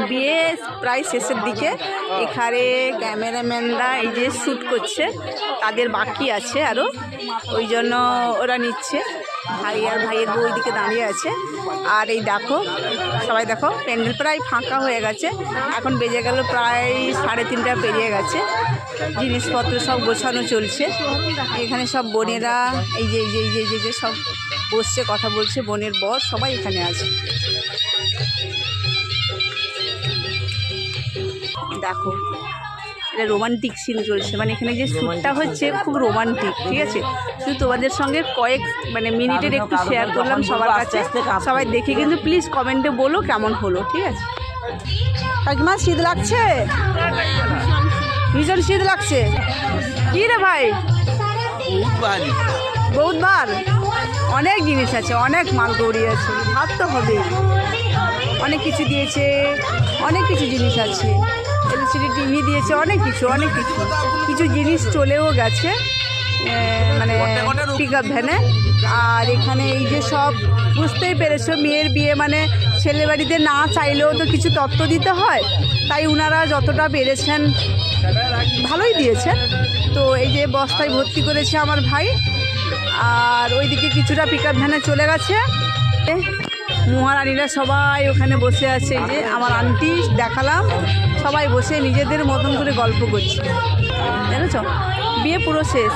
বিয়ে প্রায় শেষের দিকে। এখানে ক্যামেরাম্যানরা এই যে শ্যুট করছে, তাদের বাকি আছে আরও, ওই জন্য ওরা নিচ্ছে। ভাই আর ভাইয়ের বউ দিকে দাঁড়িয়ে আছে। আর এই দেখো সবাই দেখো, প্যান্ডেল প্রায় ফাঁকা হয়ে গেছে। এখন বেজে গেল প্রায় 3:30 পেরিয়ে গেছে। জিনিসপত্র সব গোছানো চলছে। এখানে সব বোনেরা এই যে এই যে এই যে এই যে সব বসছে, কথা বলছে, বোনের বর সবাই এখানে আছে। দেখো এটা রোমান্টিক সিন চলছে, মানে এখানে যে শ্যুটটা হচ্ছে খুব রোমান্টিক, ঠিক আছে। শুধু তোমাদের সঙ্গে কয়েক মিনিটের একটু শেয়ার করলাম সবার কাছে। সবাই দেখে কিন্তু প্লিজ কমেন্টে বলো কেমন হলো, ঠিক আছে। কাকিমা শীত লাগছে? ভীষণ শীত লাগছে। কি রে ভাই? বহুত বার অনেক জিনিস আছে, অনেক মাল গৌরি আছে, ভাবতে হবে। অনেক কিছু দিয়েছে, অনেক কিছু জিনিস আছে। এলসিডি টিভি দিয়েছে, অনেক কিছু কিছু জিনিস চলেও গেছে, মানে পিক আপ ভ্যানে। আর এখানে এই যে সব বুঝতেই পেরেছো, মেয়ের বিয়ে মানে ছেলে বাড়িতে না চাইলেও তো কিছু তত্ত্ব দিতে হয়, তাই ওনারা যতটা পেরেছেন ভালোই দিয়েছেন। তো এই যে বস্তায় ভর্তি করেছে আমার ভাই। আর ওইদিকে কিছুটা পিক আপ ভ্যানে চলে গেছে। মহারানীরা সবাই ওখানে বসে আছে। এই যে আমার আন্টি দেখালাম, সবাই বসে নিজেদের মতন করে গল্প করছে, জানেছ। বিয়ে পুরো শেষ।